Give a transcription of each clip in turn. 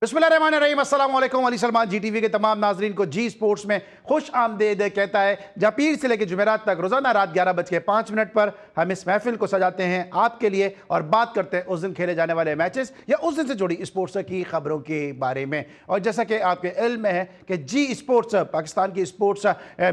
बिस्मिल्लाहिर्रहमानिर्रहीम, अस्सलाम वालेकुम। अली सलमान जी टीवी के तमाम नाजरीन को जी स्पोर्ट्स में खुश आमदेद कहता है, जहाँ पीर से लेकर जुमेरात तक रोजाना रात 11:05 पर हम इस महफिल को सजाते हैं आपके लिए और बात करते हैं उस दिन खेले जाने वाले मैचेस या उस दिन से जुड़ी स्पोर्ट्स की खबरों के बारे में। और जैसा कि आपके इल्म में है कि जी स्पोर्ट्स पाकिस्तान की स्पोर्ट्स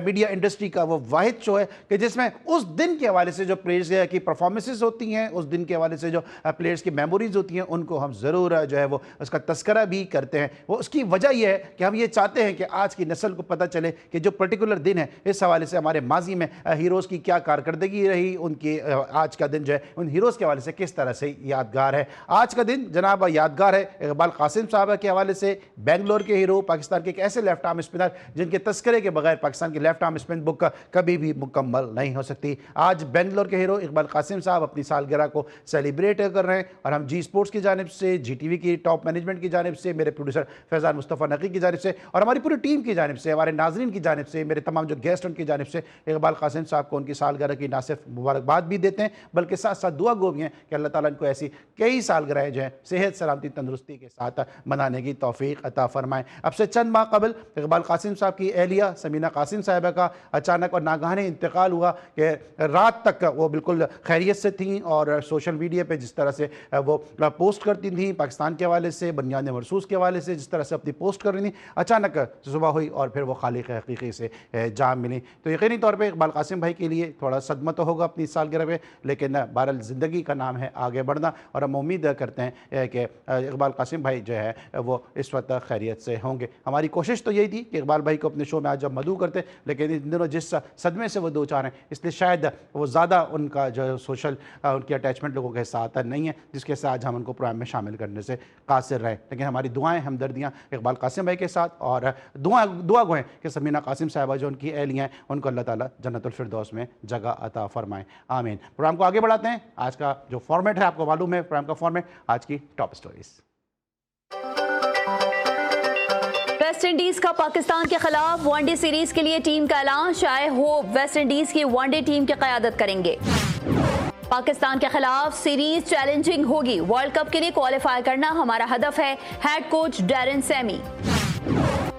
मीडिया इंडस्ट्री का वो वाहिद शो है कि जिसमें उस दिन के हवाले से जो प्लेयर्स की परफॉर्मेंसेज होती हैं, उस दिन के हवाले से जो प्लेयर्स की मेमोरीज होती हैं, उनको हम ज़रूर जो है वो उसका तस्करा भी करते हैं। वो उसकी वजह यह है कि हम ये चाहते हैं कि आज की नस्ल को पता चले कि जो पर्टिकुलर दिन है इस हवाले से हमारे माजी में हीरोज़ की क्या कारकर्दगी रही, उनकी आज का दिन जो है उन हीरोज़ के हवाले से किस तरह से यादगार है। आज का दिन जनाब यादगार है इकबाल कासिम साहब के हवाले से, बेंगलोर के हीरो, पाकिस्तान के एक ऐसे लेफ्ट आर्म स्पिनर जिनके तस्करे के बगैर पाकिस्तान की लेफ्ट आर्म स्पिन बुक कभी भी मुकम्मल नहीं हो सकती। आज बेंगलोर के हीरो इकबाल कासिम साहब अपनी सालगिरह को सेलिब्रेट कर रहे हैं और हम जी स्पोर्ट्स की जानिब से, जी टीवी की टॉप मैनेजमेंट की जानिब से, मेरे प्रोड्यूसर फैजान मुस्तफ़ा नकी की जानिब से और हमारी पूरी टीम की जानिब से, हमारे नाजरीन की जानिब से, मेरे तमाम जो गेस्ट उनकी जानिब से इकबाल कासिम साहब को उनकी सालगिरह की ना सिर्फ मुबारकबाद भी देते हैं बल्कि साथ साथ दुआ गो भी हैं कि अल्लाह ताला इनको ऐसी कई सालगिरह जो है सेहत सलामती तंदुरुस्ती के साथ मनाने की तौफीक अता फरमाएं। अब से चंद माह कबल इकबाल कासिम साहब की एहलिया समीना कासिम साहिबा का अचानक और नागहाने इंतकाल हुआ कि रात तक वो बिल्कुल खैरियत से थी और सोशल मीडिया पर जिस तरह से वो पोस्ट करती थी पाकिस्तान के हवाले से, बुनियाद मरसूस के हवाले से जिस तरह से अपनी पोस्ट कर रही थी, अचानक सुबह हुई और फिर वो खालिक हकीकी से जाम मिली। तो यकीनी तौर पे इकबाल कासिम भाई के लिए थोड़ा सदमा तो होगा अपनी सालगिरह पे, लेकिन बहरहाल ज़िंदगी का नाम है आगे बढ़ना और हम उम्मीद करते हैं कि इकबाल कासिम भाई जो है वो इस वक्त खैरियत से होंगे। हमारी कोशिश तो यही थी कि इकबाल भाई को अपने शो में आज जब मदऊ करते, लेकिन इन दिनों जिस सदमे से वो दो चार हैं इसलिए शायद वो ज़्यादा उनका जो सोशल उनकी अटैचमेंट लोगों के साथ नहीं है जिसके साथ आज हम उनको प्रोग्राम में शामिल करने से कासिर रहे। लेकिन हमारी दुआएँ हमदर्दियाँ इकबाल कासिम भाई के साथ और दुआ गो हैं कि समीना कासिम साहिबा जो उनकी एहलियाँ हैं उनको अल्लाह ताला जन्नतुल फिरदौस में जगह अता फरमाएं, आमीन। प्रोग्राम को आगे बढ़ाते हैं। आज का जो फॉर्मेट है आपको मालूम है, प्रोग्राम का फॉर्मेट आज की टॉप स्टोरीज। वेस्ट इंडीज का पाकिस्तान के खिलाफ वनडे सीरीज के लिए टीम का ऐलान, शायद हो वेस्ट इंडीज की वनडे टीम की क़यादत करेंगे। पाकिस्तान के खिलाफ सीरीज चैलेंजिंग होगी, वर्ल्ड कप के लिए क्वालिफाई करना हमारा हदफ है, head coach Darren Sammy.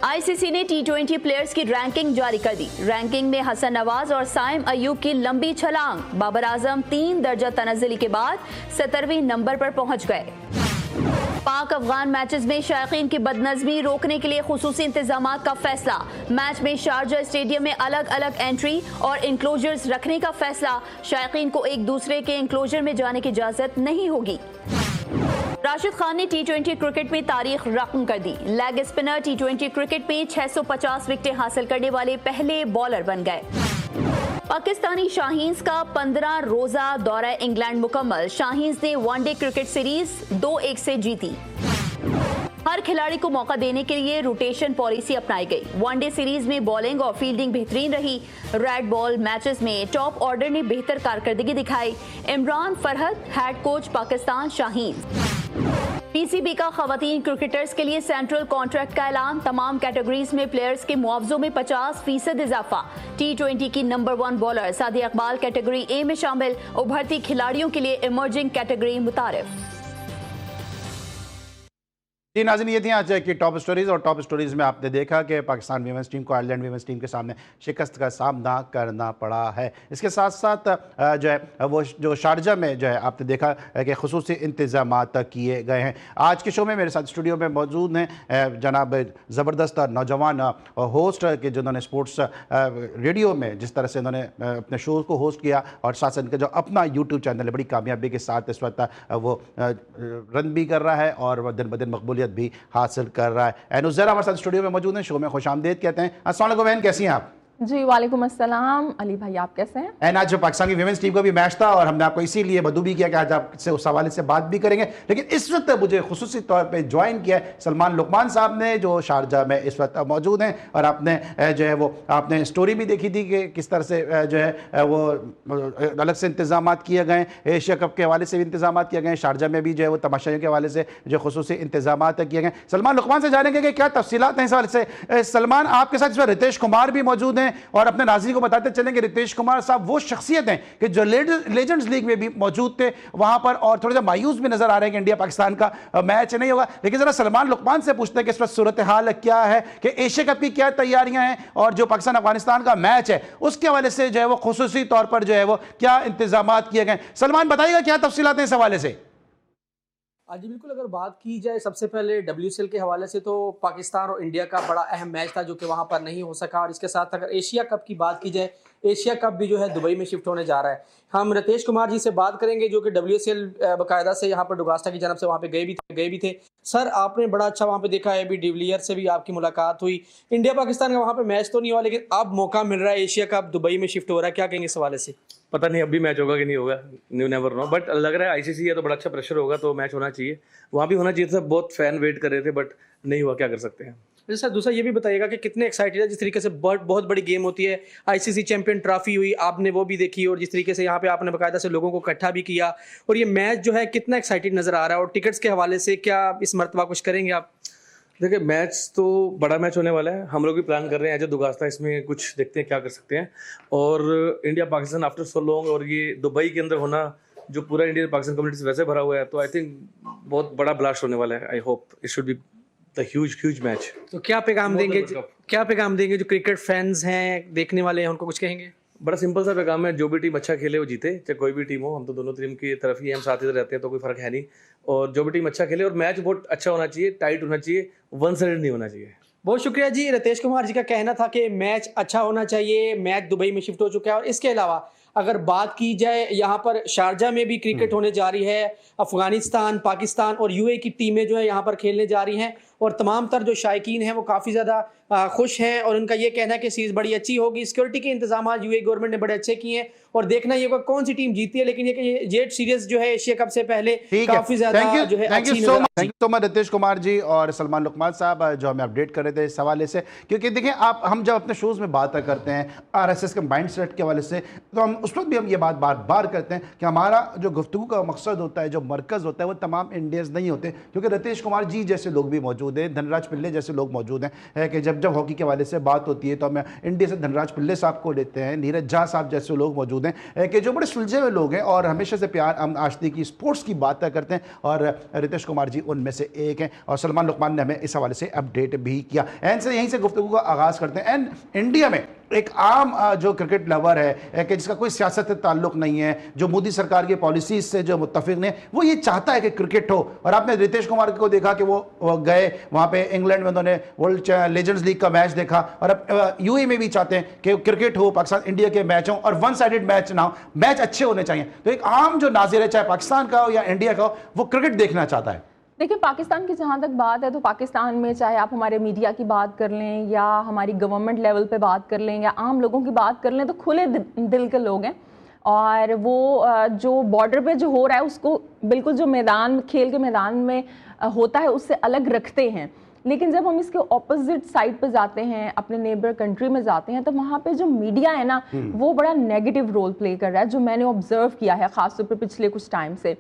ICC ने टी20 प्लेयर्स की रैंकिंग जारी कर दी, रैंकिंग में हसन नवाज और साइम अयूब की लंबी छलांग, बाबर आजम 3 दर्जा तनज़्ज़ुली के बाद 17वें नंबर पर पहुंच गए। पाक अफगान मैचेस में शायकीन की बदनज़मी रोकने के लिए खुसूसी इंतजामात का फैसला, मैच में शारजा स्टेडियम में अलग अलग एंट्री और इंक्लोजर्स रखने का फैसला, शायकीन को एक दूसरे के इंक्लोजर में जाने की इजाजत नहीं होगी। राशिद खान ने टी20 क्रिकेट में तारीख रकम कर दी, लेग स्पिनर टी20 क्रिकेट में 650 विकेटें हासिल करने वाले पहले बॉलर बन गए। पाकिस्तानी शाहीन्स का 15 रोजा दौरा इंग्लैंड मुकम्मल, शाहीन्स ने वनडे क्रिकेट सीरीज 2-1 से जीती। हर खिलाड़ी को मौका देने के लिए रोटेशन पॉलिसी अपनाई गई, वनडे सीरीज में बॉलिंग और फील्डिंग बेहतरीन रही, रेड बॉल मैचेस में टॉप ऑर्डर ने बेहतर कारकर्दगी दिखाई। Imran Farhat head coach Pakistan Shaheen's. PCB का खवातीन क्रिकेटर्स के लिए सेंट्रल कॉन्ट्रैक्ट का ऐलान, तमाम कैटेगरीज में प्लेयर्स के मुआवजों में 50% इजाफा। टी20 की number 1 bowler Sadia Iqbal category A में शामिल, उभरती खिलाड़ियों के लिए इमर्जिंग कैटेगरी मुतारिफ। जी नाज़रीन, ये थी आज की टॉप स्टोरीज़ और टॉप स्टोरीज़ में आपने देखा कि पाकिस्तान वीमेंस टीम को आयरलैंड वीमेंस टीम के सामने शिकस्त का सामना करना पड़ा है। इसके साथ साथ जो है वो जो शारजा में जो है आपने देखा कि खुसूसी इंतज़ामात किए गए हैं। आज के शो में मेरे साथ स्टूडियो में मौजूद हैं जनाब ज़बरदस्त नौजवान होस्ट के जिन्होंने स्पोर्ट्स रेडियो में जिस तरह से उन्होंने अपने शो को होस्ट किया और साथ साथ इनका जो अपना यूट्यूब चैनल है बड़ी कामयाबी के साथ इस वक्त वो रन भी कर रहा है और वह दिन ब दिन मकबूलियत भी हासिल कर रहा है। एनुज़ैरा हमारे साथ स्टूडियो में मौजूद हैं, शो में खुशामदीद कहते हैं। अस्सलाम वालेकुम बहन, कैसी हैं आप? जी वालेकुम अस्सलाम अली भाई, आप कैसे हैं? एंड आज जो पाकिस्तान की विमेंस टीम का भी मैच था और हमने आपको इसीलिए मदऊ भी किया कि आज आपसे उस हवाले से बात भी करेंगे, लेकिन इस वक्त मुझे खुसूसी तौर पे ज्वाइन किया है सलमान लुकमान साहब ने जो शारजा में इस वक्त मौजूद हैं और आपने जो है वो आपने स्टोरी भी देखी थी कि किस तरह से जो है वो अलग से इंतजाम किए गए, एशिया कप के हवाले से भी इंतजाम किए गए, शारजा में भी जो है वो तमाशाइयों के हवाले से जो खुसूसी इंतजाम किए गए। सलमान लुकमान से जानेंगे कि क्या तफसीलात हैं इस हवाले से। सलमान, आपके साथ इस वक्त रितेश कुमार भी मौजूद हैं हैं और अपने नाज़रीन को बताते चलें कि रितेश कुमार साहब वो शख्सियत हैं कि जो लेजेंड्स लीग में भी मौजूद थे वहां पर, और थोड़ा सा मायूस भी नजर आ रहे हैं कि इंडिया पाकिस्तान का मैच नहीं होगा। लेकिन जरा सलमान लुकमान से पूछते हैं कि इस वक्त सूरत हाल क्या है, कि एशिया कप की क्या तैयारियां हैं और जो पाकिस्तान अफगानिस्तान का मैच है उसके हवाले से जो है वो खुसूसी तौर पर जो है वो क्या इंतजाम किए गए। सलमान बताइएगा क्या तफसीलात हैं इस हवाले से। जी बिल्कुल, अगर बात की जाए सबसे पहले WCL के हवाले से, तो पाकिस्तान और इंडिया का बड़ा अहम मैच था जो कि वहाँ पर नहीं हो सका। और इसके साथ अगर एशिया कप की बात की जाए, एशिया कप भी जो है दुबई में शिफ्ट होने जा रहा है। हम रितेश कुमार जी से बात करेंगे जो कि WCL बाकायदा से यहाँ पर डुगास्टा की जानब से वहाँ पे गए भी थे। सर, आपने बड़ा अच्छा वहाँ पे देखा है, अभी डिविलियर से भी आपकी मुलाकात हुई। इंडिया पाकिस्तान का वहाँ पे मैच तो नहीं हुआ, लेकिन अब मौका मिल रहा है, एशिया कप दुबई में शिफ्ट हो रहा है, क्या कहेंगे इस हवाले से? पता नहीं अभी मैच होगा कि नहीं होगा, न्यू नेवर नो, बट लग रहा है आईसीसी है तो बड़ा अच्छा प्रेशर होगा, तो मैच होना चाहिए। वहाँ भी होना चाहिए था, बहुत फैन वेट कर रहे थे, बट नहीं हुआ, क्या कर सकते हैं। सर, दूसरा ये भी बताइएगा कि कितने एक्साइटेड है, जिस तरीके से बहुत बड़ी गेम होती है, आईसीसी चैंपियन ट्रॉफी हुई, आपने वो भी देखी, और जिस तरीके से यहाँ पे आपने बाकायदा से लोगों को इकट्ठा भी किया, और ये मैच जो है कितना एक्साइटेड नजर आ रहा है। और टिकट्स के हवाले से क्या इस मरतबा कुछ करेंगे आप? देखिए, मैच तो बड़ा मैच होने वाला है, हम लोग भी प्लान कर रहे हैं एज ए दुगास्ता, इसमें कुछ देखते हैं क्या कर सकते हैं। और India Pakistan after so long, और ये दुबई के अंदर होना, जो पूरा इंडिया पाकिस्तान कम्युनिटी वैसे भरा हुआ है, तो आई थिंक बहुत बड़ा ब्लास्ट होने वाला है। I hope it should be the huge match. तो क्या पैगाम देंगे जो क्रिकेट फैंस हैं, देखने वाले हैं, उनको कुछ कहेंगे? बड़ा सिंपल सा पैगाम है, जो भी टीम अच्छा खेले वो जीते, चाहे कोई भी टीम हो। हम तो दोनों टीम की तरफ ही हम साथ ही रहते हैं, तो कोई फर्क है नहीं। और जो भी टीम अच्छा खेले, और मैच बहुत अच्छा होना चाहिए, टाइट होना चाहिए, वन साइडेड नहीं होना चाहिए। बहुत शुक्रिया जी। रितेश कुमार जी का कहना था कि मैच अच्छा होना चाहिए, मैच दुबई में शिफ्ट हो चुका है। और इसके अलावा अगर बात की जाए, यहाँ पर शारजा में भी क्रिकेट होने जा रही है, अफगानिस्तान, पाकिस्तान और यूएई की टीमें जो है यहाँ पर खेलने जा रही हैं, और तमाम तर जो शायकीन हैं वो काफ़ी ज़्यादा खुश हैं, और उनका ये कहना है कि सीरीज़ बड़ी अच्छी होगी। सिक्योरिटी के इंतजाम यूएई गवर्नमेंट ने बड़े अच्छे किए हैं, और देखना ये होगा कौन सी टीम जीती है। लेकिन ये जेट सीरीज जो है एशिया कप से पहले काफ़ी ज़्यादा जो है thank you so much Ritesh Kumar ji और सलमान लुकमान साहब जो हमें अपडेट कर रहे थे इस हवाले से। क्योंकि देखिए, हम जब अपने शोज़ में बात करते हैं RSS के माइंड सेट के हवाले से, तो हम उस वक्त भी हम ये बात बार बार करते हैं कि हमारा जो गुफ्तगू का मकसद होता है, जो मरकज़ होता है, वो तमाम इंडियंस नहीं होते। क्योंकि रितेश कुमार जी जैसे लोग भी मौजूद हैं, धनराज पिल्ले जैसे लोग मौजूद हैं, कि जब हॉकी के हवाले से बात होती है तो हम इंडिया से धनराज पिल्ले साहब को लेते हैं, नीरज झा साहब जैसे लोग मौजूद हैं, कि जो बड़े सुलझे हुए लोग हैं और हमेशा से प्यार आशती की स्पोर्ट्स की बात करते हैं, और रितेश कुमार जी उनमें से एक हैं। और सलमान लुकमान ने हमें इस हवाले से अपडेट भी किया। एंड से यहीं से गुफ्तगू का आगाज़ करते हैं। एंड इंडिया में एक आम जो क्रिकेट लवर है, कि जिसका कोई सियासत से ताल्लुक नहीं है, जो मोदी सरकार की पॉलिसीज से जो मुत्तफिक नहीं, वो ये चाहता है कि क्रिकेट हो। और आपने रितेश कुमार को देखा कि वो गए वहाँ पे इंग्लैंड में, उन्होंने वर्ल्ड लेजेंड्स लीग का मैच देखा, और अब यूएई में भी चाहते हैं कि क्रिकेट हो, पाकिस्तान इंडिया के मैच हो, और वन साइडेड मैच ना हो, मैच अच्छे होने चाहिए। तो एक आम जो नाज़िर है, चाहे पाकिस्तान का हो या इंडिया का हो, वो क्रिकेट देखना चाहता है। देखिए, पाकिस्तान की जहाँ तक बात है, तो पाकिस्तान में चाहे आप हमारे मीडिया की बात कर लें या हमारी गवर्नमेंट लेवल पे बात कर लें या आम लोगों की बात कर लें, तो खुले दिल के लोग हैं। और वो जो बॉर्डर पे जो हो रहा है उसको बिल्कुल जो मैदान, खेल के मैदान में होता है, उससे अलग रखते हैं। लेकिन जब हम इसके ऑपोजिट साइड पे जाते हैं, अपने नेबर कंट्री में जाते हैं, तो वहाँ पे जो मीडिया है ना, वो बड़ा नेगेटिव रोल प्ले कर रहा है, जो मैंने ऑब्जर्व किया है ख़ासतौर पर पिछले कुछ टाइम से,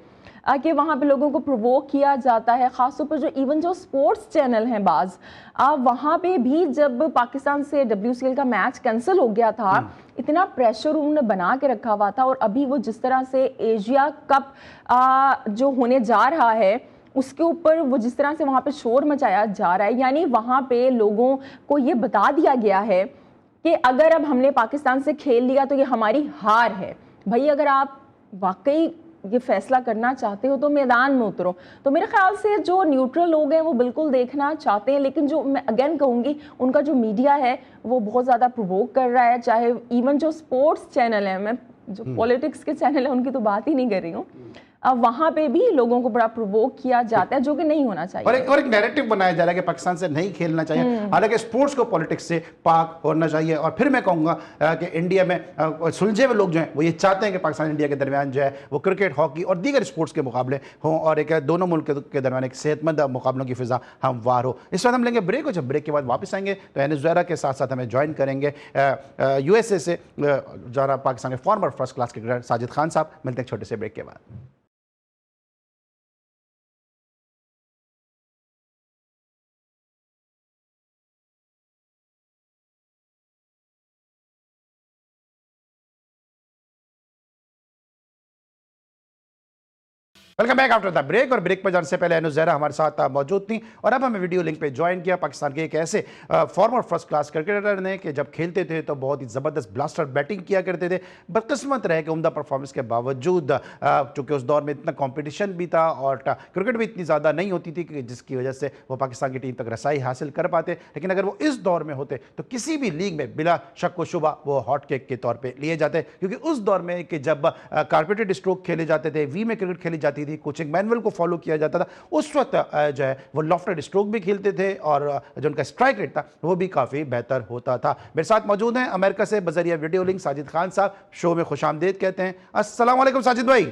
कि वहाँ पे लोगों को प्रोवोक किया जाता है। ख़ासतौर पर जो इवन जो स्पोर्ट्स चैनल हैं बाज़, वहाँ पे भी जब पाकिस्तान से WCL का मैच कैंसिल हो गया था, इतना प्रेशर उन्होंने बना के रखा हुआ था। और अभी वो जिस तरह से एशिया कप जो होने जा रहा है, उसके ऊपर वो जिस तरह से वहाँ पे शोर मचाया जा रहा है, यानी वहाँ पे लोगों को ये बता दिया गया है कि अगर अब हमने पाकिस्तान से खेल लिया तो ये हमारी हार है। भाई, अगर आप वाकई ये फैसला करना चाहते हो तो मैदान में उतरो। तो मेरे ख्याल से जो न्यूट्रल लोग हैं वो बिल्कुल देखना चाहते हैं, लेकिन जो मैं अगेन कहूँगी, उनका जो मीडिया है वो बहुत ज़्यादा प्रोवोक कर रहा है। चाहे इवन जो स्पोर्ट्स चैनल है, मैं जो पॉलिटिक्स के चैनल है उनकी तो बात ही नहीं कर रही हूँ, वहाँ पे भी लोगों को बड़ा प्रोवोक किया जाता है, जो कि नहीं होना चाहिए। और एक नैरेटिव बनाया जा रहा है कि पाकिस्तान से नहीं खेलना चाहिए, हालांकि स्पोर्ट्स को पॉलिटिक्स से पाक होना चाहिए। और फिर मैं कहूँगा कि इंडिया में सुलझे हुए लोग जो हैं वो ये चाहते हैं कि पाकिस्तान इंडिया के दरमियान जो है वो क्रिकेट, हॉकी और दीगर स्पोर्ट्स के मुकाबले हों, और एक दोनों मुल्क के दरमियान एक सेहतमंद मुकाबलों की फिजा हमवार हो। इस वक्त हम लेंगे ब्रेक, और जब ब्रेक के बाद वापस आएंगे तो एन ज़ुहैरा के साथ साथ हमें ज्वाइन करेंगे USA से जरा पाकिस्तान के former first class cricketer Sajid Khan साहब। मिलते हैं छोटे से ब्रेक के बाद। Welcome back after the break. और ब्रेक पर जाने से पहले अनु ज़हरा हमारे साथ मौजूद थी और अब हमें वीडियो लिंक पे ज्वाइन किया पाकिस्तान के एक ऐसे फॉर्मर फर्स्ट क्लास क्रिकेटर ने कि जब खेलते थे तो बहुत ही ज़बरदस्त ब्लास्टर बैटिंग किया करते थे। बदकिस्मत रहे कि उम्दा परफॉर्मेंस के बावजूद चूँकि उस दौर में इतना कॉम्पिटिशन भी था और क्रिकेट भी इतनी ज़्यादा नहीं होती थी कि जिसकी वजह से वो पाकिस्तान की टीम तक रसाई हासिल कर पाते, लेकिन अगर वो इस दौर में होते तो किसी भी लीग में बिला शक व शुबा वो हॉट केक के तौर पर लिए जाते, क्योंकि उस दौर में कि जब कारपेटेड स्ट्रोक खेले जाते थे, वी में क्रिकेट खेली जाती थी, कोचिंग मैनुअल को फॉलो किया जाता था, उस वक्त जो है वो लॉफ्टेड स्ट्रोक भी खेलते थे और जो उनका स्ट्राइक रेट था वो भी काफ़ी बेहतर होता था। मेरे साथ मौजूद हैं अमेरिका से बजरिया वीडियो लिंक साजिद खान साहब, शो में खुशामदीद कहते हैं। अस्सलाम वालेकुम साजिद भाई।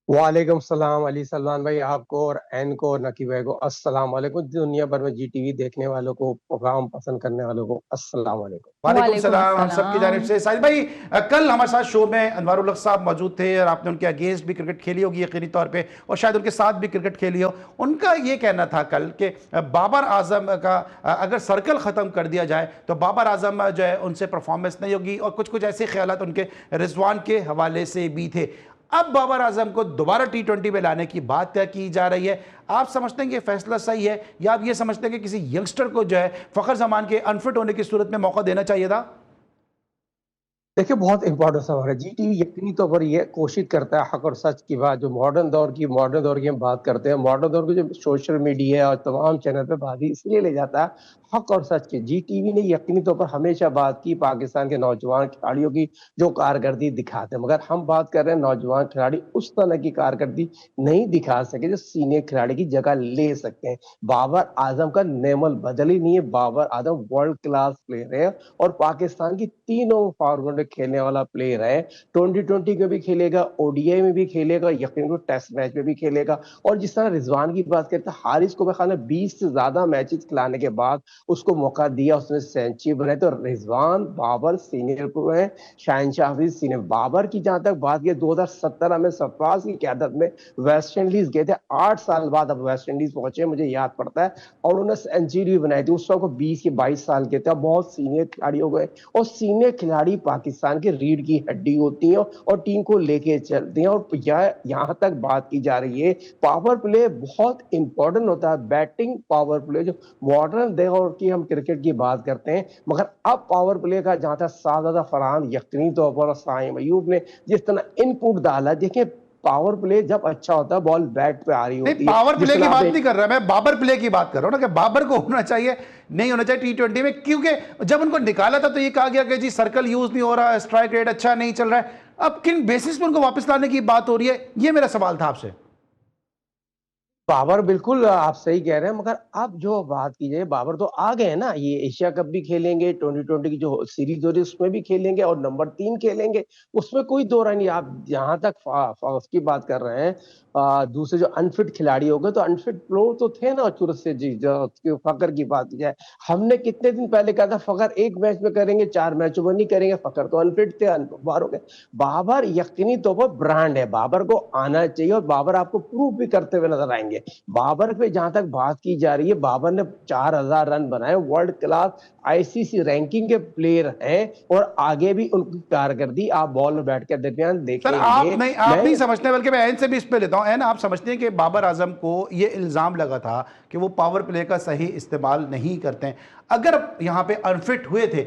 वालेकुम सलाम अली सलमान भाई, आपको और एन को और नकी भाई को अस्सलाम वालेकुम। दुनिया भर में जीटीवी देखने वालों को, प्रोग्राम पसंद करने वालों को अस्सलाम वालेकुम। वालेकुम सलाम हम सबकी जानिब से। साजिद भाई, कल हमारे साथ शो में अनवारुल हक साहब मौजूद थे और आपने उनके अगेंस्ट भी क्रिकेट खेली होगी यकीनी तौर पे और शायद उनके साथ भी क्रिकेट खेली हो। उनका ये कहना था कल कि बाबर आजम का अगर सर्कल ख़त्म कर दिया जाए तो बाबर आजम जो है उनसे परफॉर्मेंस नहीं होगी और कुछ कुछ ऐसे ख्यालात उनके रिजवान के हवाले से भी थे। अब बाबर आजम को दोबारा T20 में लाने की बात की जा रही है। आप समझते हैं कि फैसला सही है या आप ये समझते हैं कि किसी यंगस्टर को जो है फखर जमान के अनफिट होने की सूरत में मौका देना चाहिए था? देखिए, बहुत इंपॉर्टेंट सवाल है। जीटीवी यकीनी तौर पर ये कोशिश करता है हक और सच की बात, जो मॉडर्न दौर की हम बात करते हैं, मॉडर्न दौर की जो सोशल मीडिया और तमाम चैनल पे बात इसलिए ले जाता है हक और सच की। जीटीवी ने यकीनी तौर पर हमेशा बात की पाकिस्तान के नौजवान खिलाड़ियों की जो कारकर्दगी दिखाते हैं, मगर हम बात कर रहे हैं नौजवान खिलाड़ी उस तरह की कारकर्दगी नहीं दिखा सके जो सीनियर खिलाड़ी की जगह ले सकते हैं। बाबर आजम का नेमल बदल ही नहीं है। Babar Azam world class player है और पाकिस्तान की तीनों फॉर्मेट में खेलने वाला प्लेयर है। 2020 में भी खेलेगा, ओडीआई में भी खेलेगा, यकीनन टेस्ट मैच में भी खेलेगा। और जिस तरह रिजवान की बात करते हैं, हारिस को खाना 20 से ज्यादा मैचेस खिलाने के बाद उसको मौका दिया, उसने सेंचुरी बनाई। तो रिजवान बाबर सीनियर प्रो है, शहनशाह हफीज सीनियर। बाबर की जहां तक बात की 2017 में सरफराज की क़यादत में वेस्ट इंडीज गए थे, 8 साल बाद अब वेस्ट इंडीज पहुंचे, मुझे याद पड़ता है, और उन्होंने सेंचुरी बनाई थी। उस वक्त 20 या 22 साल के थे, अब बहुत सीनियर खिलाड़ी हो गए। और सीनियर खिलाड़ी पाकिस्तान के रीढ़ की हड्डी होती है और टीम को लेके चलते हैं। और यहाँ तक बात की जा रही है, पावर प्ले बहुत इंपॉर्टेंट होता है। बैटिंग पावर प्ले जो मॉडर्न दौर की हम क्रिकेट की बात करते हैं, मगर अब पावर प्ले का जहां तक शाहजादा फरहान यकीनी तौर पर साइम अयूब ने जिस तरह इनपुट डाला, देखिए पावर प्ले जब अच्छा होता है बॉल बैट पे आ रही होती है। पावर प्ले की बात नहीं कर रहा मैं, बाबर प्ले की बात कर रहा हूं ना कि बाबर को होना चाहिए नहीं होना चाहिए T20 में, क्योंकि जब उनको निकाला था तो ये कहा गया कि जी सर्कल यूज नहीं हो रहा, स्ट्राइक रेट अच्छा नहीं चल रहा है। अब किन बेसिस पे उनको वापस लाने की बात हो रही है, ये मेरा सवाल था आपसे। बाबर बिल्कुल आप सही कह रहे हैं, मगर अब जो बात की जाए, बाबर तो आ गए हैं ना, ये एशिया कप भी खेलेंगे, 2020 की जो सीरीज हो रही है उसमें भी खेलेंगे और नंबर 3 खेलेंगे, उसमें कोई दो राय नहीं। आप जहां तक उसकी बात कर रहे हैं, दूसरे जो अनफिट खिलाड़ी हो गए, तो अनफिट प्लेयर तो थे ना शुरू से जी। जो फकर की बात की जाए, हमने कितने दिन पहले कहा था फकर एक मैच में करेंगे, 4 मैचों में नहीं करेंगे। फकर तो अनफिट थे, बाहर हो गए। बाबर यकीनी तौर पर ब्रांड है, बाबर को आना चाहिए और बाबर आपको प्रूव भी करते हुए नजर आएंगे। बाबर पे जहां तक बात की जा रही है, बाबर ने 4000 रन बनाए, वर्ल्ड क्लास आईसीसी रैंकिंग के प्लेयर हैं और आगे भी उनकी कारकर्दगी आप बॉल में बैठ के दरमियान देखेंगे। आप नहीं समझते, बल्कि मैं एन से भी इस पे लेता हूं। एन, आप समझते हैं कि बाबर आजम को ये इल्जाम लगा था कि वो पावर प्ले का सही इस्तेमाल नहीं करते हैं। अगर यहाँ पे अनफिट हुए थे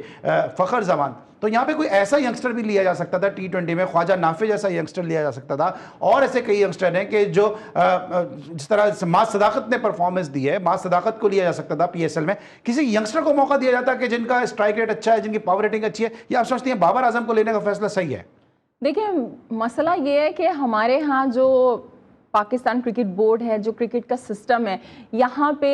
फखर जमान, तो यहाँ पे कोई ऐसा यंगस्टर भी लिया जा सकता था T20 में, ख्वाजा नाफे जैसा यंगस्टर लिया जा सकता था। और ऐसे कई यंगस्टर हैं कि जो जिस तरह मास सदाकत ने परफॉर्मेंस दी है, मास सदाकत को लिया जा सकता था PSL में। किसी यंगस्टर को मौका दिया जाता कि जिनका स्ट्राइक रेट अच्छा है, जिनकी पावर रेटिंग अच्छी है, या आप सोचती हैं बाबर आजम को लेने का फैसला सही है? देखिए, मसला ये है कि हमारे यहाँ जो पाकिस्तान क्रिकेट बोर्ड है, जो क्रिकेट का सिस्टम है, यहाँ पे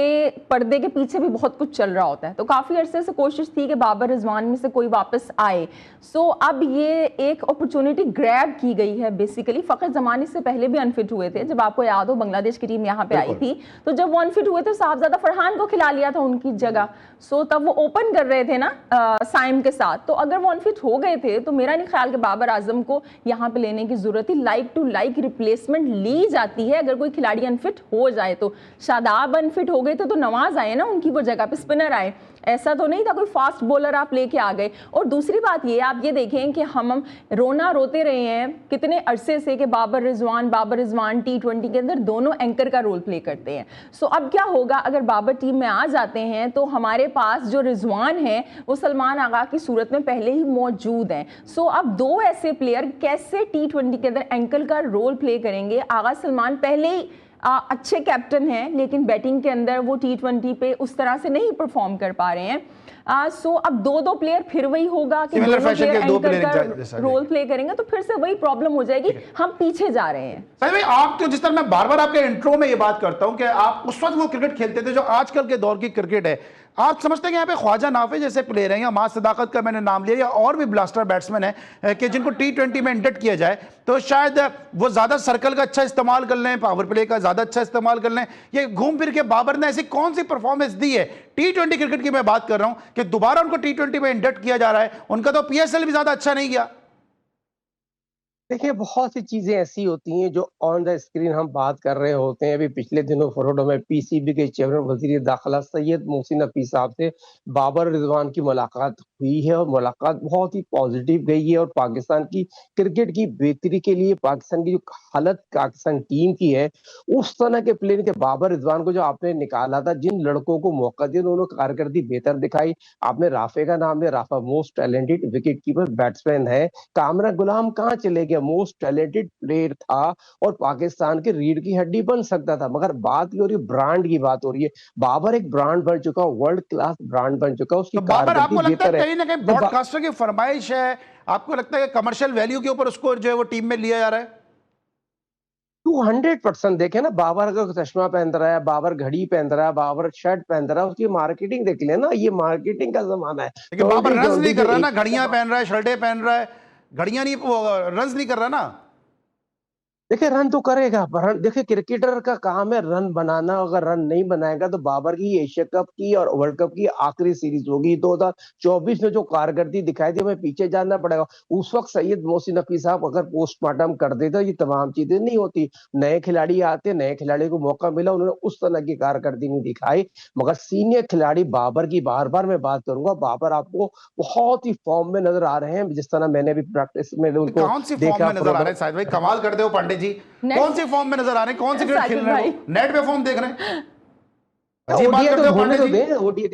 पर्दे के पीछे भी बहुत कुछ चल रहा होता है। तो काफ़ी अरसे से कोशिश थी कि बाबर रिजवान में से कोई वापस आए। सो अब ये एक अपॉर्चुनिटी ग्रैब की गई है बेसिकली। फ़खर ज़मान इससे पहले भी अनफिट हुए थे, जब आपको याद हो बांग्लादेश की टीम यहाँ पे आई थी, तो जब वो अनफिट हुए थे साहबजादा फरहान को खिला लिया था उनकी जगह। सो तब वो ओपन कर रहे थे ना साइम के साथ। तो अगर वो अनफिट हो गए थे तो मेरा नहीं ख्याल कि बाबर आजम को यहाँ पे लेने की जरूरत थी। लाइक टू लाइक रिप्लेसमेंट ली जाती जाती है अगर कोई खिलाड़ी अनफिट हो जाए तो। शादाब अनफिट हो गए थे तो नवाज आए ना उनकी वो जगह पे, स्पिनर आए, ऐसा तो नहीं था कोई फास्ट बॉलर आप लेके आ गए। और दूसरी बात ये आप ये देखें कि हम रोते रहे हैं कितने अरसे से कि बाबर रिजवान T20 के अंदर दोनों एंकर का रोल प्ले करते हैं। सो अब क्या होगा अगर बाबर टीम में आ जाते हैं तो हमारे पास जो रिजवान है वो सलमान आगा की सूरत में पहले ही मौजूद हैं। सो अब दो ऐसे प्लेयर कैसे T20 के अंदर एंकर का रोल प्ले करेंगे। आगा सलमान पहले ही अच्छे कैप्टन हैं लेकिन बैटिंग के अंदर वो T20 पे उस तरह से नहीं परफॉर्म कर पा रहे हैं। सो अब दो प्लेयर फिर वही होगा कि दो प्लेयर एंकर का रोल प्ले करेंगे तो फिर से वही प्रॉब्लम हो जाएगी, हम पीछे जा रहे हैं। भाई आप तो जिस तरह मैं बार बार आपके इंट्रो में ये बात करता हूं कि आप उस वक्त वो क्रिकेट खेलते थे जो आजकल के दौर की क्रिकेट है। आप समझते हैं कि यहाँ पे ख्वाजा नाफे जैसे प्लेयर हैं या मास सदाकत का मैंने नाम लिया या और भी ब्लास्टर बैट्समैन है कि जिनको T20 में इंडक्ट किया जाए तो शायद वो ज्यादा सर्कल का अच्छा इस्तेमाल कर लें, पावर प्ले का ज्यादा अच्छा इस्तेमाल कर लें। ये घूम फिर के बाबर ने ऐसी कौन सी परफॉर्मेंस दी है T20 क्रिकेट की मैं बात कर रहा हूं कि दोबारा उनको T20 में इंडक्ट किया जा रहा है। उनका तो PSL भी ज्यादा अच्छा नहीं गया। देखिए बहुत सी चीजें ऐसी होती हैं जो ऑन द स्क्रीन हम बात कर रहे होते हैं। अभी पिछले दिनों फरोडो में PCB के चेयरमैन वजीर दाखिला सैयद मोहसिन नकवी साहब से बाबर रिजवान की मुलाकात हुई है और मुलाकात बहुत ही पॉजिटिव गई है और पाकिस्तान की क्रिकेट की बेहतरी के लिए पाकिस्तान की जो हालत पाकिस्तान टीम की है उस तरह के प्लेयर थे। बाबर रिजवान को जो आपने निकाला था, जिन लड़कों को मौका दिया उन्होंने कारकर्दगी बेहतर दिखाई। आपने राफे का नाम लिया, Rafay most talented wicket keeper batsman है। कामरा गुलाम कहाँ चले गए, मोस्ट टैलेंटेड प्लेयर था और पाकिस्तान के रीढ़ की हड्डी बन सकता था। मगर बात हो रही है ब्रांड की, बात हो रही है। बाबर एक ब्रांड बन चुका, वर्ल्ड क्लास ब्रांड बन चुका। उसकी तो बाबर आपको लगता है कहीं ना कहीं तो ब्रॉडकास्टर की फरमाइश है, आपको लगता है कि कमर्शियल वैल्यू के ऊपर उसको जो है वो टीम में लिया जा रहा है? 200% देखे ना, बाबर अगर चश्मा पहन रहा है, बाबर घड़ी पहन रहा है, बाबर शर्ट पहन रहा है, उसकी मार्केटिंग देख ले ना, ये मार्केटिंग का जमाना है। तो बाबर रन्स नहीं कर रहा ना, घड़ियां पहन रहा है, शर्टें पहन रहा है, घड़ियां नहीं, रन्स नहीं कर रहा ना। देखिए रन तो करेगा, पर देखिए क्रिकेटर का काम है रन बनाना। अगर रन नहीं बनाएगा तो बाबर की एशिया कप की और वर्ल्ड कप की आखिरी सीरीज होगी 2024 में जो कारकर्दगी दिखाई थी, हमें पीछे जाना पड़ेगा। उस वक्त सैयद मोहसिन नकवी साहब अगर पोस्टमार्टम कर देता ये तमाम चीजें नहीं होती। नए खिलाड़ी आते, नए खिलाड़ी को मौका मिला, उन्होंने उस तरह की कारकर्दगी नहीं दिखाई। मगर सीनियर खिलाड़ी बाबर की बार बार मैं बात करूंगा, बाबर आपको बहुत ही फॉर्म में नजर आ रहे हैं। जिस तरह मैंने भी प्रैक्टिस में उनको कौन सी फॉर्म में नजर आ रहे हैं शायद भाई? कमाल करते हो पांडे जी, कौन सी फॉर्म में नजर आ रहे हैं, कौन सी क्रिकेट खेल रहे हैं? नेट पे फॉर्म देख रहे हैं? ओडीआई तो होने तो दें, ओडीआई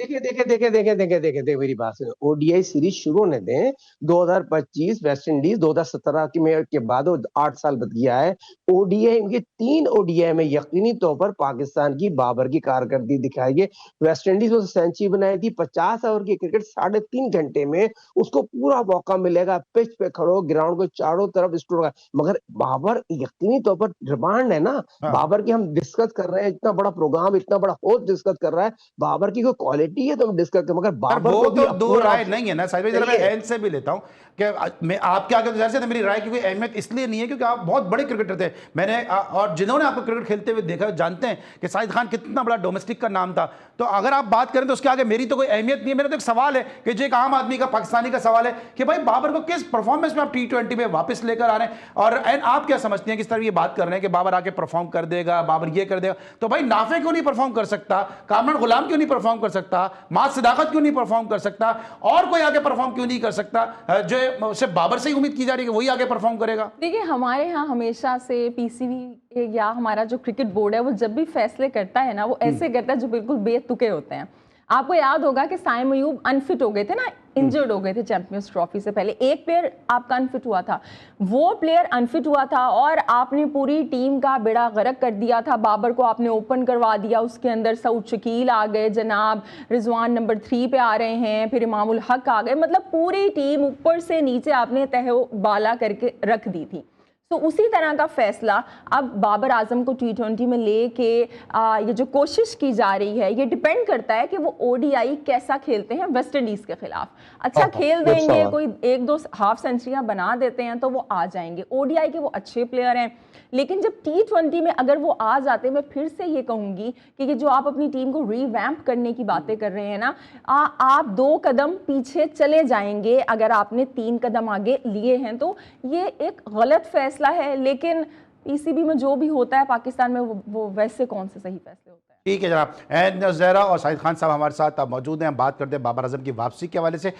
देखे मेरी बात सुनो। ओडीआई सीरीज शुरू होने दें। 2025 वेस्ट इंडीज 2017 के बाद 8 साल बच गया है। ओडीआई इनके 3 ओडीआई में यकीनी तौर पर पाकिस्तान की बाबर की कारकर्दगी दिखाएगी। वेस्ट इंडीज में सेंचुरी बनाई थी, 50 ओवर की क्रिकेट 3.5 घंटे में उसको पूरा मौका मिलेगा। पिच पे खड़ो, ग्राउंड को चारों तरफ स्टोर। मगर बाबर यकीनी तौर पर डिमांड है ना। बाबर की हम डिस्कस कर रहे हैं, इतना बड़ा प्रोग्राम, इतना बड़ा होस्ट डिस्कस कर रहा है। बाबर की कोई क्वालिटी है तो हम डिस्कस कर, मगर बाबर वो को तो दो राय नहीं है ना साहिब। जरा मैं एंड से भी लेता हूं कि मैं आपके आगे तो जैसे मेरी राय की कोई अहमियत इसलिए नहीं है क्योंकि आप बहुत बड़े क्रिकेटर थे। मैंने और जिन्होंने आपको क्रिकेट खेलते हुए देखा जानते हैं कि शाहिद खान कितना बड़ा डोमेस्टिक का नाम था। तो अगर आप बात करें तो उसके आगे मेरी तो कोई अहमियत नहीं है। मेरा तो एक सवाल है कि जो एक आम आदमी का, पाकिस्तानी का सवाल है कि भाई बाबर को किस परफॉर्मेंस में आप T20 में वापस लेकर आ रहे हैं और आप क्या समझते हैं किस तरह ये बात कर रहे हैं कि बाबर आके परफॉर्म कर देगा, बाबर ये कर देगा। तो भाई नाफे क्यों नहीं परफॉर्म कर सकता, कामरान गुलाम क्यों नहीं परफॉर्म कर सकता, मास सदाकत क्यों नहीं परफॉर्म कर सकता, और कोई आगे परफॉर्म क्यों नहीं कर सकता? जो सिर्फ बाबर से ही उम्मीद की जा रही है कि वही आगे परफॉर्म करेगा। देखिए हमारे यहाँ हमेशा से PCB या हमारा जो क्रिकेट बोर्ड है वो जब भी फैसले करता है ना, वो ऐसे करता है जो बिल्कुल बेतुके होते हैं। आपको याद होगा कि साइम अयूब अनफिट हो गए थे ना, इंजर्ड हो गए थे चैंपियंस ट्रॉफी से पहले। एक प्लेयर आपका अनफिट हुआ था, वो प्लेयर अनफिट हुआ था और आपने पूरी टीम का बेड़ा गर्क कर दिया था। बाबर को आपने ओपन करवा दिया, उसके अंदर सऊद शकील आ गए, जनाब रिजवान नंबर 3 पे आ रहे हैं, फिर इमामुल हक आ गए। मतलब पूरी टीम ऊपर से नीचे आपने तह बाला करके रख दी थी। तो उसी तरह का फैसला अब बाबर आजम को T20 में लेके ये जो कोशिश की जा रही है, ये डिपेंड करता है कि वो ODI कैसा खेलते हैं वेस्ट इंडीज के खिलाफ। अच्छा खेल देंगे, कोई 1-2 हाफ सेंचुरियां बना देते हैं तो वो आ जाएंगे। ODI के वो अच्छे प्लेयर हैं, लेकिन जब T20 में अगर वो आ जाते, मैं फिर से ये कहूंगी कि जो आप अपनी टीम को रीवैम्प करने की बातें कर रहे हैं ना, आप 2 कदम पीछे चले जाएंगे अगर आपने 3 कदम आगे लिए हैं। तो ये एक गलत फैसला है, लेकिन पीसीबी में जो भी होता है पाकिस्तान में वो वैसे कौन से सही फैसले होते हैं। ठीक है जनाब, एन ज़हरा और शाहिद खान साहब हमारे साथ अब मौजूद हैं। हम बात करते हैं बाबर आजम की वापसी के हवाले से।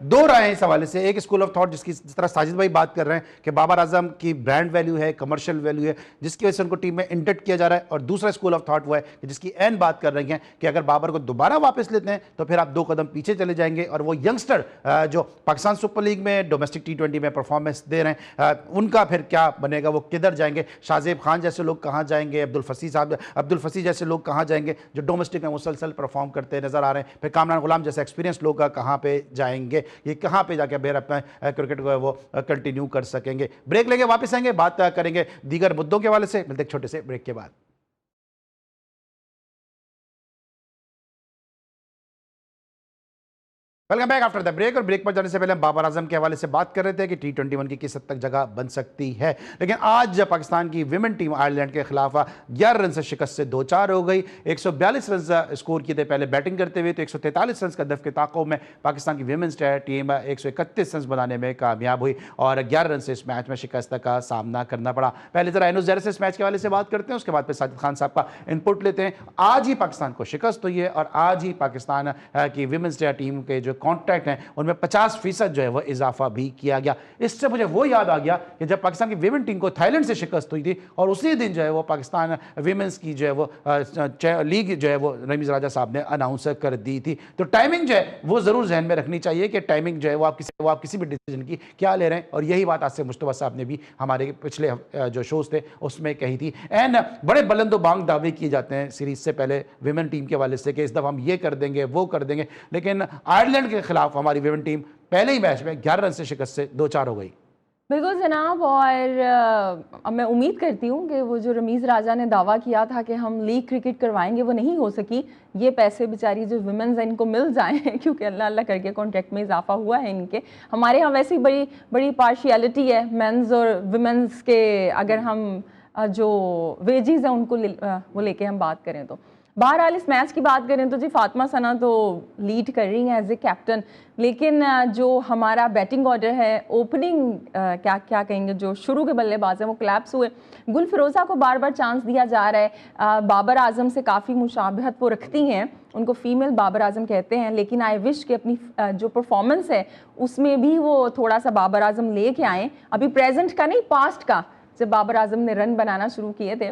दो राय हैं इस हवाले से। एक स्कूल ऑफ थॉट जिसकी जिस तरह साजिद भाई बात कर रहे हैं कि बाबर आजम की ब्रांड वैल्यू है, कमर्शियल वैल्यू है, जिसकी वजह से उनको टीम में इंडक्ट किया जा रहा है। और दूसरा स्कूल ऑफ थॉट वो है कि जिसकी एन बात कर रही हैं कि अगर बाबर को दोबारा वापस लेते हैं तो फिर आप 2 कदम पीछे चले जाएंगे और वो यंगस्टर जो पाकिस्तान सुपर लीग में डोमेस्टिक T20 में परफॉर्मेंस दे रहे हैं उनका फिर क्या बनेगा, वो किधर जाएंगे। शाहजेब खान जैसे लोग कहाँ जाएंगे, अब्दुल फसी जैसे लोग कहाँ जाएंगे जो डोमेस्टिक में मुसलसल परफॉर्म करते नजर आ रहे हैं। फिर कामरान गुलाम जैसे एक्सपीरियंस लोग कहाँ पे जाएंगे, ये कहाँ पे जाके फिर अपना क्रिकेट को वो कंटिन्यू कर सकेंगे। ब्रेक लेके वापस आएंगे, बात करेंगे दीगर मुद्दों के हवाले से। मिलते एक छोटे से ब्रेक के बाद। Welcome back after the break. और ब्रेक पर जाने से पहले हम बाबर आजम के हवाले से बात कर रहे थे कि T21 की किस हद तक जगह बन सकती है। लेकिन आज पाकिस्तान की विमेन टीम आयरलैंड के खिलाफ 11 रन से शिकस्त से 2-4 हो गई। 142 रन स्कोर किए थे पहले बैटिंग करते हुए, तो 143 रन का दफ के ताक़ुब में पाकिस्तान की विमेंस टीम 131 रन बनाने में कामयाब हुई और 11 रन से इस मैच में शिकस्त का सामना करना पड़ा। पहले जरा एनो ज़हरा से इस मैच के हवाले से बात करते हैं, उसके बाद फिर साजिद खान साहब का इनपुट लेते हैं। आज ही पाकिस्तान को शिकस्त हुई है और आज ही पाकिस्तान की विमेंस टीम के जो कॉन्ट्रैक्ट हैं उनमें 50% जो है वो इजाफा भी किया गया। इससे मुझे वो याद आ गया कि जब पाकिस्तान की विमेन टीम को थाईलैंड से शिकस्त हुई थी और उसी दिन जो है वो पाकिस्तान विमेंस की जो है वो लीग जो है वो रमीज़ राजा साहब ने अनाउंस कर दी थी। तो टाइमिंग जो है वो ज़रूर जहन में रखनी चाहिए कि टाइमिंग जो है वो आप किसी भी डिसीजन की क्या ले रहे हैं। और यही बात आज से मुस्तफा साहब ने भी हमारे पिछले जो शोज़ थे उसमें कही थी। एंड बड़े बुलंदोबांग दावे किए जाते हैं सीरीज से पहले विमेन टीम के हवाले से कि इस दफ़ा हम ये कर देंगे वो कर देंगे, लेकिन आयरलैंड के खिलाफ हमारी विमेन टीम पहले ही मैच में 11 रन से शिकस्त से 2-4 हो गई। बिल्कुल जनाब, और मैं उम्मीद करती हूँ कि वो जो रमीज़ राजा ने दावा किया था कि हम लीग क्रिकेट करवाएंगे वो नहीं हो सकी। ये पैसे बेचारी जो विमेंस हैं इनको मिल जाएं क्योंकि अल्लाह अल्लाह करके कॉन्ट्रैक्ट में इजाफा हुआ है इनके। हमारे यहाँ वैसे ही बड़ी बड़ी पार्शियलिटी है मेंस और विमेंस के, अगर हम जो वेजेस हैं उनको वो लेके हम बात करें तो। बहरहाल इस मैच की बात करें तो जी फातिमा सना तो लीड कर रही हैं एज ए कैप्टन, लेकिन जो हमारा बैटिंग ऑर्डर है, ओपनिंग क्या कहेंगे, जो शुरू के बल्लेबाज हैं वो क्लैप्स हुए। गुल फिरोज़ा को बार बार चांस दिया जा रहा है। बाबर आजम से काफ़ी मुशाबहत वो रखती हैं, उनको फीमेल बाबर आजम कहते हैं, लेकिन आई विश कि अपनी जो परफॉर्मेंस है उसमें भी वो थोड़ा सा बाबर आजम ले के आएँ। अभी प्रेजेंट का नहीं, पास्ट का, जब बाबर आजम ने रन बनाना शुरू किए थे।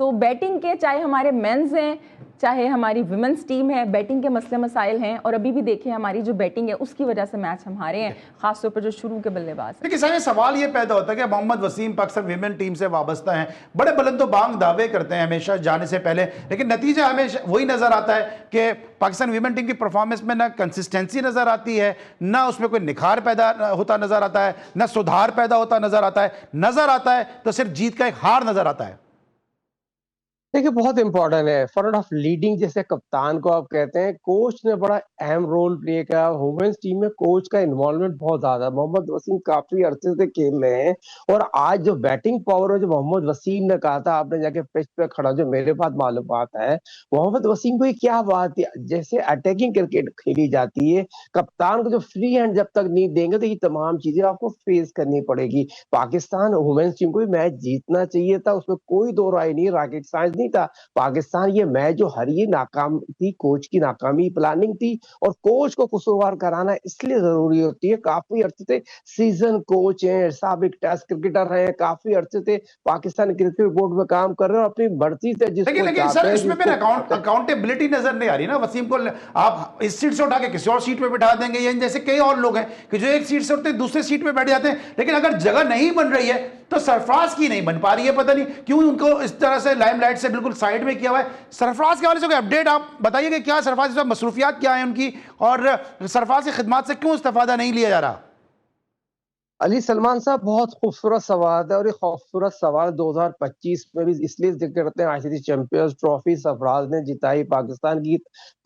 सो बैटिंग के, चाहे हमारे मेंस हैं चाहे हमारी विमेंस टीम है, बैटिंग के मसले मसाइल हैं। और अभी भी देखें हमारी जो बैटिंग है उसकी वजह से मैच हम हारे हैं, खासतौर पर जो शुरू के बल्लेबाज हैं। देखिए साहब, सवाल ये पैदा होता है कि मोहम्मद वसीम पाकिस्तान विमेन टीम से वाबस्ता हैं, बड़े बुलंदोबांग दावे करते हैं हमेशा जाने से पहले, लेकिन नतीजा हमेशा वही नजर आता है कि पाकिस्तान विमेन टीम की परफॉर्मेंस में ना कंसिस्टेंसी नजर आती है, ना उसमें कोई निखार पैदा होता नजर आता है, ना सुधार पैदा होता नजर आता है तो सिर्फ जीत का एक हार नजर आता है। देखिए बहुत इंपॉर्टेंट है फ्रंट ऑफ लीडिंग, जैसे कप्तान को आप कहते हैं, कोच ने बड़ा अहम रोल प्ले किया। वुमेन्स टीम में कोच का इन्वॉल्वमेंट बहुत ज्यादा है। मोहम्मद वसीम काफी अरसे से खेल रहे हैं और आज जो बैटिंग पावर है, जो मोहम्मद वसीम ने कहा था, आपने जाके पिच पे खड़ा, जो मेरे पास मालूमात है, मोहम्मद वसीम को ये क्या बात है, जैसे अटैकिंग क्रिकेट खेली जाती है, कप्तान को जो फ्री हैंड जब तक नहीं देंगे तो ये तमाम चीजें आपको फेस करनी पड़ेगी। पाकिस्तान वुमेन्स टीम को मैच जीतना चाहिए था, उसमें कोई दो राय नहीं, रॉकेट साइंस था। पाकिस्तान ये मैच जो हारी है नाकाम थी, कोच की नाकामी प्लानिंग थी, और कोच को कसूरवार कराना इसलिए जरूरी होती है। काफी अर्से से सीजन कोच हैं, साबिक टेस्ट क्रिकेटर हैं, काफी अर्से से पाकिस्तान क्रिकेट बोर्ड में काम कर रहे हैं, अपनी भर्ती से लेकिन सर इसमें फिर अकाउंटेबिलिटी नजर नहीं आ रही ना। वसीम को आप इस सीट से उठा के किसी और सीट पे बिठा देंगे, या जैसे कई और लोग हैं कि जो एक सीट से उठते दूसरे सीट पे बैठ जाते हैं, लेकिन अगर जगह नहीं बन रही है तो सरफराज की नहीं बन पा रही है, पता नहीं क्यों उनको इस तरह से लाइमलाइट से बिल्कुल साइड में किया हुआ है। सरफराज के हवाले से कोई अपडेट आप बताइए कि क्या सरफराज की मसरूफियात क्या है उनकी, और सरफराज की खिदमत से क्यों इस्तेफादा नहीं लिया जा रहा। अली सलमान साहब, बहुत खूबसूरत सवाल है, और ये खूबसूरत सवाल 2025 में भी इसलिए जिक्र करते हैं। आईसीसी चैंपियंस ट्रॉफी सरफराज ने जिताई, पाकिस्तान की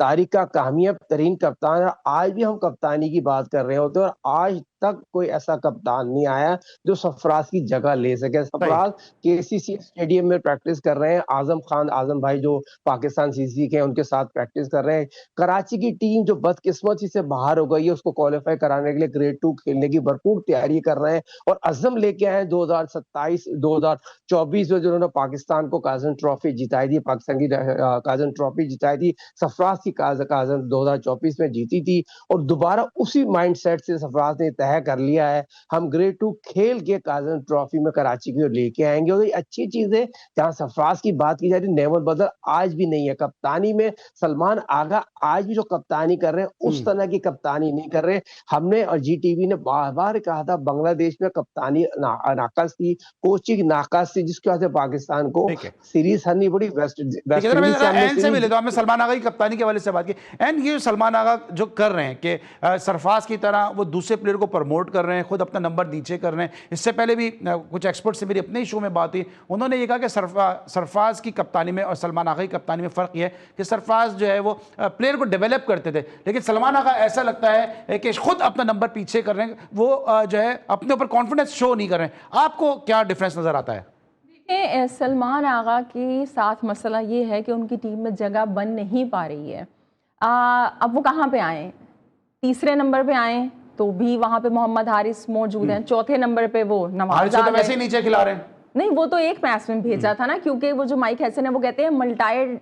तारीख का कामयाब तरीन कप्तान है। आज भी हम कप्तानी की बात कर रहे होते हैं, और आज तक कोई ऐसा कप्तान नहीं आया जो सरफराज की जगह ले सके। सरफराज केसीसी स्टेडियम में प्रैक्टिस कर रहे हैं, आजम भाई जो पाकिस्तान सीसी के हैं उनके साथ प्रैक्टिस कर रहे हैं। कराची की टीम जो बदकिस्मती से बाहर हो गई है उसको क्वालिफाई कराने के लिए ग्रेड 2 खेलने की भरपूर तैयारी कर रहे हैं और अज़म लेके आए 2024 में जिन्होंने पाकिस्तान को काज़न ट्रॉफी जिताई थी, पाकिस्तान की काज़न ट्रॉफी जिताई थी, सरफराज की काज़न 2024 में जीती थी और दोबारा उसी माइंडसेट से सरफराज ने तय कर लिया है हम ग्रेड 2 खेल के काज़न ट्रॉफी में कराची की ओर लेके आएंगे। और ये अच्छी चीज है। जहां सरफराज की बात की जा रही, नेवल बदर आज भी नहीं है कप्तानी में। सलमान आगा आज भी जो कप्तानी कर रहे हैं उस तरह की कप्तानी नहीं कर रहे। हमने और जीटीवी ने बार बार कहा था बांग्लादेश में कप्तानी नाकास थी, कोचिंग नाकास थी, जिसकी वजह से पाकिस्तान को सीरीज हारनी पड़ी। वेस्ट इंडीज से मिले तो हमने सलमान आगा की कप्तानी के हवाले से बात की। एंड ये सलमान आगा जो कर रहे हैं कि सरफराज की तरह वो दूसरे प्लेयर को प्रमोट कर रहे हैं, खुद अपना नंबर नीचे कर रहे हैं। इससे पहले भी कुछ एक्सपर्ट से मेरी अपने ही शो में बात हुई, उन्होंने ये कहा कि सरफराज की कप्तानी में और सलमान आगा की कप्तानी में फ़र्क ये है कि सरफराज जो है वो प्लेयर को डेवलप करते थे, लेकिन सलमान आगा ऐसा लगता है कि खुद अपना नंबर पीछे कर रहे हैं, वो जो है अपने ऊपर कॉन्फिडेंस शो नहीं कर रहे हैं। आपको क्या डिफरेंस नज़र आता है? देखिए, सलमान आगा के साथ मसला ये है कि उनकी टीम में जगह बन नहीं पा रही है। अब वो कहाँ पे आए? तीसरे नंबर पे आए तो भी वहाँ पे मोहम्मद हारिस मौजूद हैं, चौथे नंबर पे वो नवाज तो वैसे ही नीचे खिला रहे हैं। नहीं, वो तो एक मैच में भेजा था ना, क्योंकि वो जो माइक हैसन है वो कहते हैं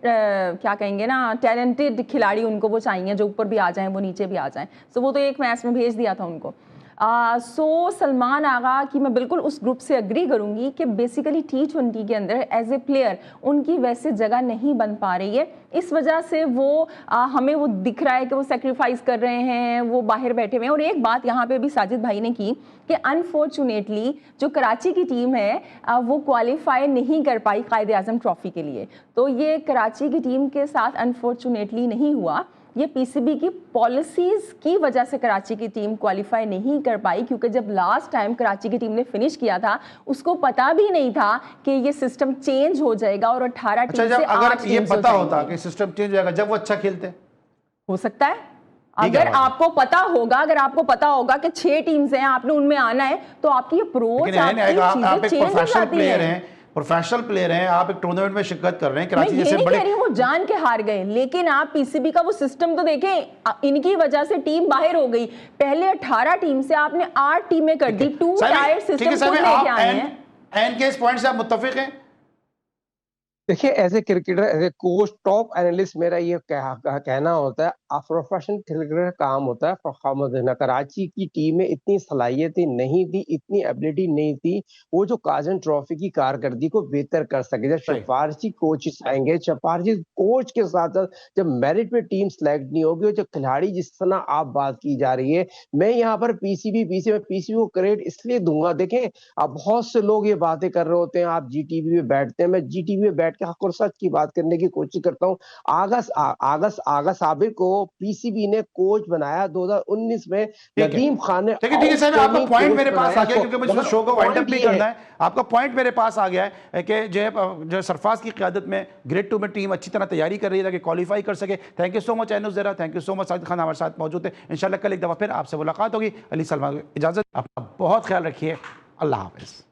क्या कहेंगे ना, टैलेंटेड खिलाड़ी उनको वो चाहिए जो ऊपर भी आ जाएं वो नीचे भी आ जाएं। सो वो तो एक मैच में भेज दिया था उनको। सो सलमान आगा की मैं बिल्कुल उस ग्रुप से अग्री करूंगी कि बेसिकली T20 के अंदर एज ए प्लेयर उनकी वैसे जगह नहीं बन पा रही है। इस वजह से वो हमें वो दिख रहा है कि वो सेक्रीफाइस कर रहे हैं, वो बाहर बैठे हुए हैं। और एक बात यहाँ पे भी साजिद भाई ने की कि अनफॉर्चुनेटली जो कराची की टीम है वो क्वालिफाई नहीं कर पाई कायद आज़म ट्रॉफी के लिए। तो ये कराची की टीम के साथ अनफॉर्चुनेटली नहीं हुआ, ये पीसीबी की पॉलिसीज की वजह से कराची की टीम क्वालिफाई नहीं कर पाई, क्योंकि जब लास्ट टाइम कराची की टीम ने फिनिश किया था उसको पता भी नहीं था कि ये सिस्टम चेंज हो जाएगा और 18 टीम से 8 अगर ये पता होता कि सिस्टम चेंज हो जाएगा जब वो अच्छा खेलते, हो सकता है। अगर आपको पता होगा कि 6 टीम्स हैं, आपने उनमें आना है, तो आपकी अप्रोच प्रोफेशनल प्लेयर हैं, आप एक टूर्नामेंट में शिरकत कर रहे हैं, कराची जैसे बड़े वो जान के हार गए। लेकिन आप पीसीबी का वो सिस्टम तो देखें, इनकी वजह से टीम बाहर हो गई। पहले 18 टीम से आपने 8 टीमें कर दी, 2 टायर सिस्टम को लेके आए हैं। एंड के इस पॉइंट से आप मुत्तफिक हैं? देखिए, as a cricketer, as a coach, top analyst, मेरा ये कहना होता है प्रोफेशनल क्रिकेटर का काम होता है परफॉर्मेंस देना। कराची की टीम में इतनी सलाहियतें नहीं थी, इतनी एबिलिटी नहीं थी वो जो काज़न ट्रॉफी की कारकर्दगी को बेहतर कर सके। जब शफारसी कोच आएंगे, शफारसी कोच के साथ जब मेरिट पे टीम सेलेक्ट नहीं होगी, जो खिलाड़ी जिस तरह आप बात की जा रही है, मैं यहाँ पर पीसीबी को क्रेडिट इसलिए दूंगा। देखें, अब बहुत से लोग ये बातें कर रहे होते हैं, आप जीटीवी में बैठते हैं, मैं जीटीवी में बैठ के हक और सच की बात करने की कोशिश करता हूँ। आगा साबिर को पीसीबी ने कोच बनाया 2019 में, नदीम खान ने। ठीक है सर, आपका पॉइंट मेरे पास आ गया, क्योंकि मुझे शो को वाइंड अप नहीं करना है। आपका पॉइंट मेरे पास आ गया है कि जो सरफराज की क़यादत में ग्रेड 2 में टीम अच्छी तरह तैयारी कर रही है ताकि क्वालिफाई कर सके। थैंक यू सो मच एनुस ज़रा, thank you so much. Sajid Khan हमारे साथ मौजूद है। इंशाल्लाह कल एक दफ़ा फिर आपसे मुलाकात होगी। अली सलमान, इजाज़त, अपना बहुत ख्याल रखिए। अल्लाह हाफ़िज़।